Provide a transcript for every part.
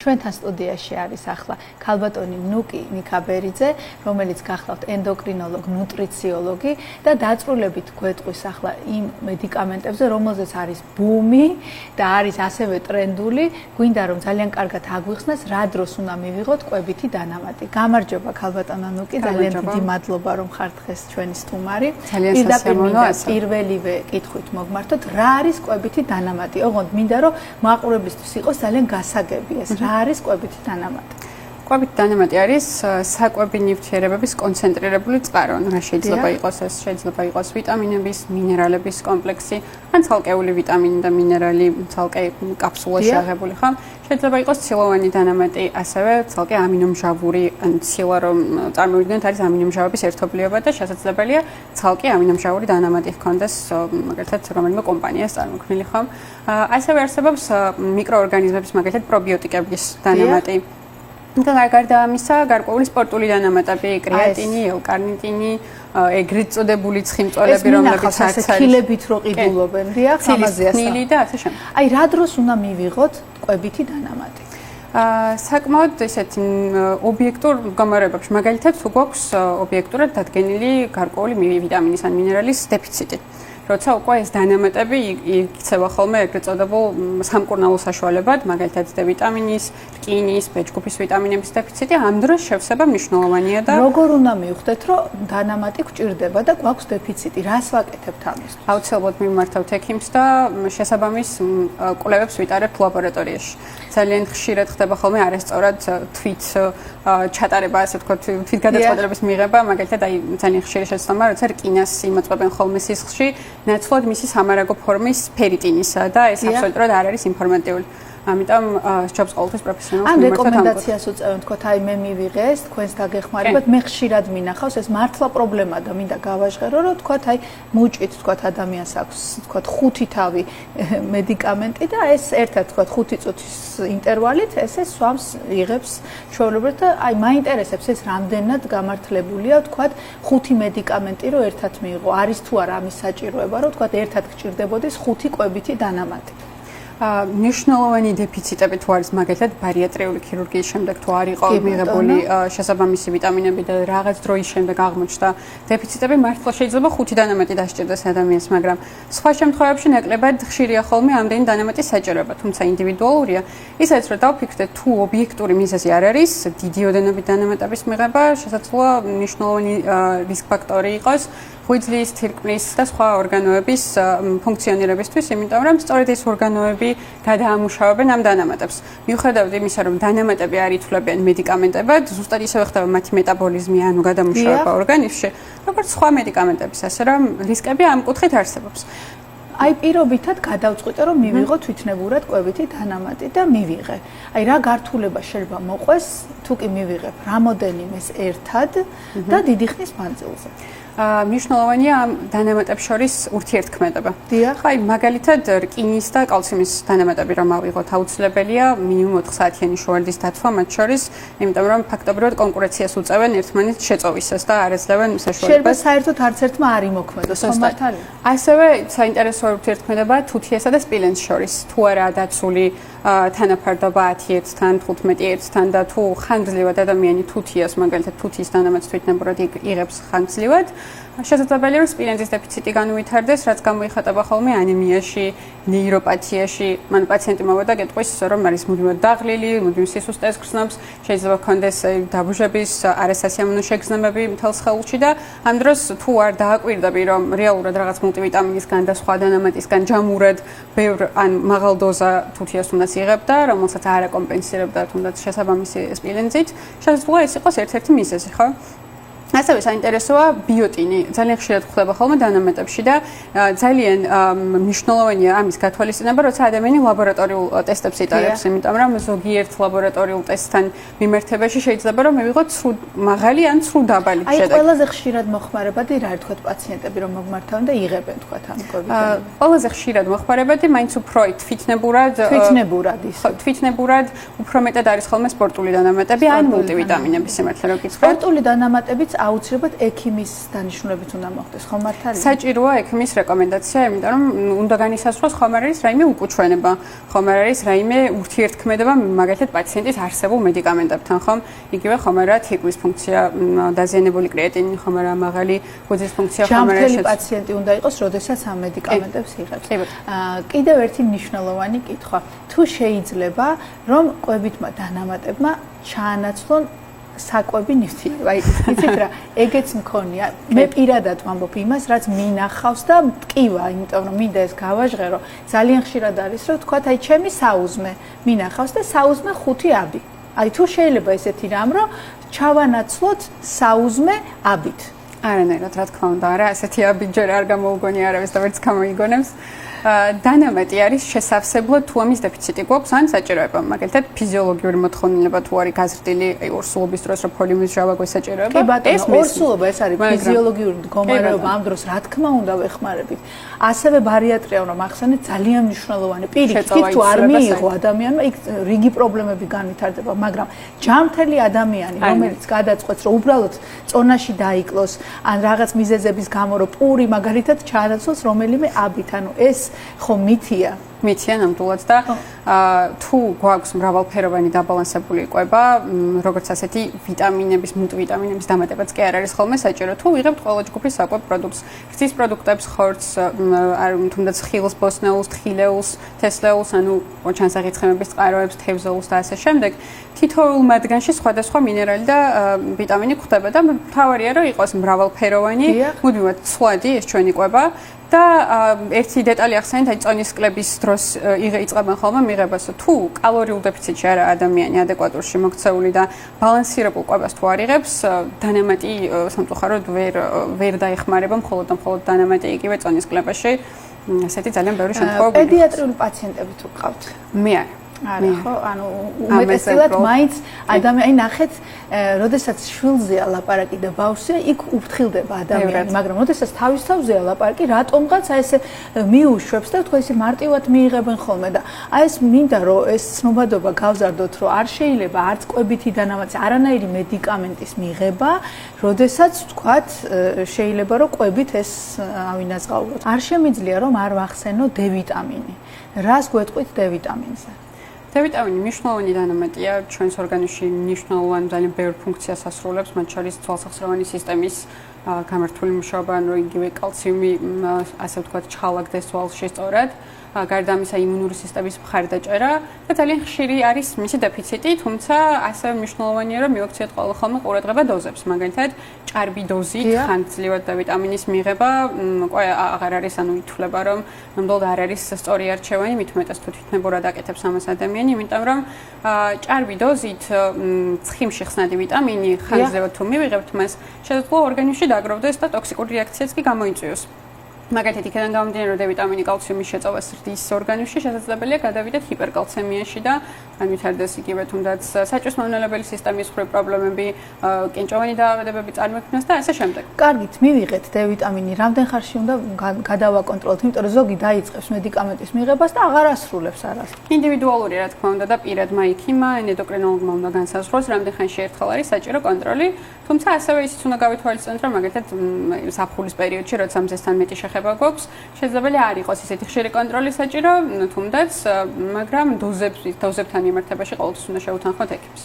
ჩვენთან სტუდიაში არის ახლა ქალბატონი ნუკი ნიკაბერიძე, რომელიც გახლავთ ენდოკრინოლოგი, ნუტრიციოლოგი და დაწვრილებით გვეტყვის ახლა იმ მედიკამენტებზე, რომელზეც არის ბუმი და არის ასევე ტრენდული. გვინდა რომ ძალიან კარგად აგვიხსნას, რა დროს უნდა მივიღოთ კვებითი დანამატი. გამარჯობა ქალბატონო ნუკი, ძალიან დიდი მადლობა რომ ხართ დღეს ჩვენი სტუმარი. პირდაპირ პირველივე კითხვით მოგმართოთ, რა არის კვებითი დანამატი? ოღონდ მინდა რომ მაყურებლისთვის იყოს ძალიან გასაგები ეს. რა არის კვებითი დანამატი? კვებითი დანამატი არის საკვები ნივთიერებების კონცენტრირებული წყარო. რა შეიძლება იყოს ეს? შეიძლება იყოს ვიტამინების, მინერალების კომპლექსი, ან ცალკეული ვიტამინი და მინერალი, ცალკე კაფსულაში აღებული ხომ? შეიძლება იყოს ცილოვანი დანამატი, ასევე ცალკე ამინომჟავური, ან ცილა რომ წარმოვიდგინოთ არის ამინომჟავების ერთობლიობა და შესაძლებელია ცალკე ამინომჟავური დანამატი ჰქონდეს მაგალითად რომელიმე კომპანიას წარმოქმნილი ხომ? ასევე არსებობს მიკროორგანიზმების მაგალითად პრობიოტიკების დანამატი. და გარდა ამისა, გარკვეული სპორტული დანამატები, კრეატინი, ელ-კარნიტინი, ეგრეთ წოდებული ცხიმწვალები, რომლებიც არის ქილებით რო ყიდულობენ, დიახ, ამაზეა. ხილი და ასე შემდეგ. აი, რა დროს უნდა მივიღოთ კვებითი დანამატი? საკმაოდ ესეთი ობიექტურ მდგომარეობებში, მაგალითად, თუ გვაქვს ობიექტურად დადგენილი გარკვეული ვიტამინის ან მინერალის დეფიციტი. როცა უკვე ეს დანამატები იქცევა ხოლმე ეგრეთ წოდებულ სამკურნალო საშუალებად, მაგალითად D ვიტამინის, რკინის, B-ჯგუფის ვიტამინების დეფიციტი, ამ დროს შევსება მნიშვნელოვანია და როგორ უნდა მივხვდეთ, რომ დანამატი გვჭირდება და გვაქვს დეფიციტი? რას ვაკეთებთ ამისთვის? აუცილებლად მიმართავთ ექიმს და შესაბამის კვლევებს ვიტარებთ ლაბორატორიაში. ძალიან ხშირად ხდება ხოლმე არასწორად თვით ჩატარება, ასე ვთქვათ, თვით გადაწყვეტილების მიღება, მაგალითად აი ძალიან ხშირი შეცდომა, როცა რკინას იმოწმებენ ხოლმე სისხლში, ნაცვლად მისი სამარაგო ფორმის ფერიტინისა და ეს აბსოლუტურად არ არის ინფორმატიული. ამიტომ სჯობს ყოველთვის პროფესიონალს მიმართავთ. ამ რეკომენდაციას უწევენ, თქო, აი მე მივიღე ეს, თქვენს დაგეხმარებათ, მე ხშირად მინახავს, ეს მართლა პრობლემაა და მინდა გავაჟღერო, რომ თქო, აი მუჭით, თქო, ადამიანს აქვს, თქო, 5 თავი მედიკამენტი და ეს ერთად, თქო, 5 წუთის ინტერვალით ესე სვამს, იღებს ჩვეულებრივ და აი მაინტერესებს ეს რამდენად გამართლებულია, თქო, 5 მედიკამენტი რომ ერთად მიიღო, არის თუ არა ამის საჭიროება, რომ თქო, ერთად გჭირდებოდეს 5 კვებითი დანამატი. მნიშვნელოვანი დეფიციტები თუ არის მაგალითად ბარიატრიული ქირურგიის შემდეგ თუ არ იყო მიღებული შესაბამისი ვიტამინები და რაღაც დროის შემდეგ აღმოჩნდა დეფიციტები, მართლა შეიძლება 5 დანამატი დასჭირდეს ადამიანს, მაგრამ სხვა შემთხვევებში ნაკლებად ხშირია ხოლმე ამდენი დანამატის საჭიროება, თუმცა ინდივიდუალურია. ისაც რომ დავფიქრდეთ, თუ ობიექტური მიზეზი არ არის, დიდი ოდენობით დანამატების მიღება შესაძლოა მნიშვნელოვანი რისკ ფაქტორი იყოს ღვიძლის, თირკმლის და სხვა ორგანოების ფუნქციონირებისთვის, იმიტომ რომ სწორედ ეს ორგანოები გადაამუშავებენ ამ დანამატებს. მიუხედავად იმისა, რომ დანამატები არ ითვლებიან მედიკამენტებად, ზუსტად ისევე ხდება მათი მეტაბოლიზმი, ანუ გადამუშავება ორგანიზმში, როგორც სხვა მედიკამენტების, ასე რომ რისკები ამ კუთხით არსებობს. აი პირობითად გადავწყვიტე რომ მივიღო თვითნებურად კვებითი დანამატი და მივიღე. აი რა გართულება შეიძლება მოყვეს, თუ კი მივიღებ რამოდენიმეს ერთად და დიდი ხნის მანძილზე. მნიშვნელოვანია ამ დანამატებს შორის ურთიერთქმედება. დიახ. აი მაგალითად რკინის და კალციუმის დანამატები რომ ავიღოთ, აუცილებელია მინიმუმ 4 საათიანი შუალედის დათვა მათ შორის, იმიტომ რომ ფაქტობრივად კონკურენციას უწევენ ერთმანეთს შეწოვისას და არ ეძლევენ საშუალებას. შეიძლება საერთოდ არც ერთმა არ იმოქმედოს, ხომ მართალია? ასევე საინტერესო ურთიერთქმედება თუთიასა და სპილენძს შორის. თუ არაა დაცული თანაფარდობა 10-თან, 15-თან და თუ ხანგრძლივად ადამიანი თუთიას, მაგალითად თუთიის დანამატს თვითნებურად იღებს ხანგრძლივად, შესაძლებელია რომ სპილენძის დეფიციტი განუვითარდეს, რაც გამოიხატება ხოლმე ანემიაში, ნეიროპათიაში. მან პაციენტი მოვა და გეტყვის, რომ არის მუდმივად დაღლილი, მუდმივ სისუსტეს გრძნობს, შეიძლება ჰქონდეს დაბუჟების არასასიამოვნო შეგრძნებები მთელ სხეულში და ამ დროს თუ არ დააკვირდები, რომ რეალურად რაღაც მულტივიტამინისგან და სხვა დანამატისგან ჯამურად ბევრ ან მაღალ დოზა თუთიას უნდა იღებ და რომელსაც არ აკომპენსირებდა თუნდაც შესაბამისი სპილენძით, შესაძლოა ეს იყოს ერთ-ერთი მიზეზი, ხო? ასევე საინტერესოა ბიოტინი. ძალიან ხშირად ხდება ხოლმე დანამატებში და ძალიან მნიშვნელოვანია ამის გათვალისწინება, როცა ადამიანი ლაბორატორიულ ტესტებს იტარებს, იმიტომ რომ ზოგიერთ ლაბორატორიულ ტესტთან მიმართებაში შეიძლება რომ მივიღოთ მაღალი ან დაბალი შედეგი. აი ყველაზე ხშირად მოხმარებადი რა თქვათ პაციენტები რომ მოგმართავენ და იღებენ თქვათ ამ კვებითი. ყველაზე ხშირად მოხმარებადი მაინც უფრო თვითნებურად უფრო მეტად არის ხოლმე სპორტული დანამატები ან მულტივიტამინები, სიმართლე რომ გითხრათ. სპორტული დანამატებიც აუცილებლად ექიმის დანიშნულებით უნდა მოხდეს, ხო მართალია? საჭიროა ექიმის რეკომენდაცია, იმიტომ რომ უნდა განისაზღვროს ხომ არ არის რაიმე უკუჩვენება, ხომ არ არის რაიმე ურთიერთქმედება მაგალითად პაციენტის არსებულ მედიკამენტებთან, ხომ? იგივე ხომ არა თიკვის ფუნქცია, დაზიანებული კრეატინი, ხომ არა მაღალი გუძის ფუნქცია, ხომ არა ჯანმრთელი პაციენტი უნდა იყოს, როდესაც ამ მედიკამენტებს იღებს. კიდევ ერთი მნიშვნელოვანი კითხვა. თუ შეიძლება, რომ კვებითმა დანამატებმა ჩაანაცვლონ საკვები ნივთიერება. აი, იცით რა, ეგეც მქონია. მე პირადად ვამბობ იმას, რაც მინახავს და მტკივა, იმიტომ რომ მინდა ეს გავაჟღერო. ძალიან ხშირად არის, რომ თქვათ, აი, ჩემი საუზმე მინახავს და საუზმე 5 აბი. აი, თუ შეიძლება ესეთი რამ, რომ ჩავანაცვლოთ საუზმე აბით. არანაირად, რა თქმა უნდა, არა, ასეთი აბით ჯერ არ გამოუგონი არავის და ვერც გამოიგონებს. დანამატი არის შესავსებლად თუ ამის დეფიციტი გვაქვს ან საჭიროება. მაგალითად, ფიზიოლოგიური მოთხოვნილება თუ არის გაზრდილი, აი ორსულობის დროს რო ფოლიმის ჟავაგვე საჭიროება. კი ბატონო, ორსულობა ეს არის ფიზიოლოგიური მდგომარეობა, ამ დროს რა თქმა უნდა ვეხმარებით. ასევე ბარიატრია უნდა მახსენეთ, ძალიან მნიშვნელოვანი. პირიქით თუ არ მიიღო ადამიანმა, იქ რიგი პრობლემები განვითარდება, მაგრამ ჯანმრთელი ადამიანი, რომელიც გადაწყვეტს, რომ უბრალოდ წონაში დაიკლოს, ან რაღაც მიზეზების გამო რო პური მაგალითად ჩაანაცვლოს რომელიმე აბით, ანუ ეს ხო მითია ნამდვილად და თუ გვაქვს მრავალფეროვანი დაბალანსებული კვება, როგორც ასეთი ვიტამინების, მულტივიტამინების დამატებაც კი არ არის ხოლმე საჭირო. თუ ვიღებთ ყველა ჯგუფის საკვებ პროდუქტს, რძის პროდუქტებს, ხორცს, თუნდაც ხილს, ბოსნეულს, თხილეულს, თესლეულს, ანუ ჩანსაღი-ცხიმების წყაროებს, თევზაულს და ასე შემდეგ, თითოეულ მათგანში სხვადასხვა მინერალი და ვიტამინი გვხვდება და მთავარია რომ იყოს მრავალფეროვანი, მუდმივად ცვლადი ეს ჩვენი კვება. და ერთი დეტალი ახსენეთ, აი წონის კლების დროს იწყებენ ხოლმე მიღებას, თუ კალორიულ დეფიციტში არა ადამიანი ადეკვატურში მოქცეული და ბალანსირებულ კვებას თუ არ იღებს, დანამატი სამწუხაროდ ვერ დაეხმარება მხოლოდ და მხოლოდ დანამატი იგივე წონის კლებაში. ასეთი ძალიან ბევრი შემთხვევა გვიქვს. პედიატრიული პაციენტები თუ გყავთ? მე არ. არა ხო, ანუ უმეტესად მაინც ადამიანი ნახეთ, როდესაც შვილზეა ლაპარაკი და ბავშვია, იქ უფრთხილდება ადამიანი, მაგრამ როდესაც თავის თავზეა ლაპარაკი, რატომღაც აი ესე მიუშვებს და თქვა ისე მარტივად მიიღებენ ხოლმე და აი ეს მინდა რომ ეს ცნობადობა გავზარდოთ, რომ არ შეიძლება არც კვებითი დანამატი, არანაირი მედიკამენტის მიღება, როდესაც თქვათ შეიძლება რომ კვებით ეს ავინაზღაუროთ. არ შემიძლია რომ არ ვახსენო D ვიტამინი. რას გვეტყვით D ვიტამინზე? D ვიტამინი მნიშვნელოვანი დანამატია ჩვენს ორგანიზმში, მნიშვნელოვანი ძალიან ბევრ ფუნქციას ასრულებს, მათ შორის თვალსაყრდენი სისტემის გამართული მუშაობა, ანუ იგივე კალციუმი, ასე ვთქვათ, ჩხალაგდეს თვალში სწორად. გარდა ამისა იმუნური სისტემის მხარდაჭერა და ძალიან ხშირი არის მისი დეფიციტი, თუმცა ასევე მნიშვნელოვანია რომ მივაქციოთ ხოლმე ყურადღება დოზებს. მაგალითად, ჭარბი დოზით ხანგრძლივად D ვიტამინის მიღება აღარ არის, ანუ ითვლება რომ ნამდვილად არ არის სწორი არჩევანი, მით უმეტეს თუ თვითნებურად აკეთებს ამას ადამიანი, იმიტომ რომ ჭარბი დოზით ცხიმში ხსნადი ვიტამინი ხანგრძლივად თუ მივიღებთ მას, შესაძლოა ორგანიზმში დაგროვდეს და ტოქსიკური რეაქციაც კი გამოიწვიოს. მაგალითად, იქიდან გამომდინარე, რომ D ვიტამინი კალციუმის შეწოვას ზრდის ორგანიზმში, შესაძლებელია გადავიდეთ ჰიპერკალცემიაში და განვითარდეს იგივე თუნდაც საჭმლის მომნელებელი სისტემის მხრივ პრობლემები, კენჭოვანი დაავადებები წარმოქმნას და ასე შემდეგ. კარგით, მივიღეთ D ვიტამინი, რამდენ ხანში უნდა გადავაკონტროლოთ, იმიტომ რომ ზოგი დაიწყებს მედიკამენტის მიღებას და აღარ ასრულებს არასდროს. ინდივიდუალური რა თქმა უნდა და პირადმა იქიმმა, ენდოკრინოლოგმა უნდა განსაზღვროს, რამდენ ხანში ერთხელ არის საჭირო კონტროლი, თუმცა ასევე ისიც უნდა გავითვალისწინოთ, რომ მაგალითად საფხულის პერიოდში, როცა მზესთან მეტი შეხება გვაქვს, შესაძლებელია არ იყოს ისეთი ხშირი კონტროლი საჭირო, თუნდაც, მაგრამ დოზებთან მიმართებაში ყოველთვის უნდა შევუთანხმოთ ექიმს.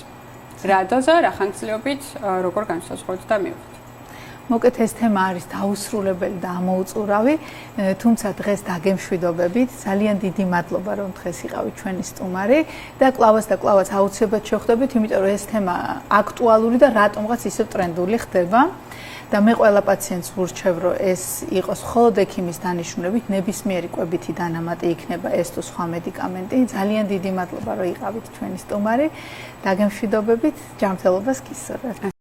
რა დოზა, რა ხანგრძლივობით, როგორ განსაზღვროთ და მივიღოთ. მოკეთ ეს თემა არის დაუსრულებელი და ამოუწურავი, თუმცა დღეს დაგემშვიდობებით. ძალიან დიდი მადლობა რომ დღეს იყავით ჩვენი სტუმარი და კლავაც აუცილებლად შევხვდებით, იმიტომ რომ ეს თემა აქტუალური და რატომღაც ისევ ტრენდული ხდება. და მე ყველა პაციენტს ვურჩევ, რომ ეს იყოს მხოლოდ ექიმის დანიშნულებით, ნებისმიერი კვებითი დანამატი იქნება ეს თუ სხვა მედიკამენტი. ძალიან დიდი მადლობა რომ იყავით ჩვენი სტუმარი. დაგემშვიდობებით, ჯანმრთელობას გისურვებთ.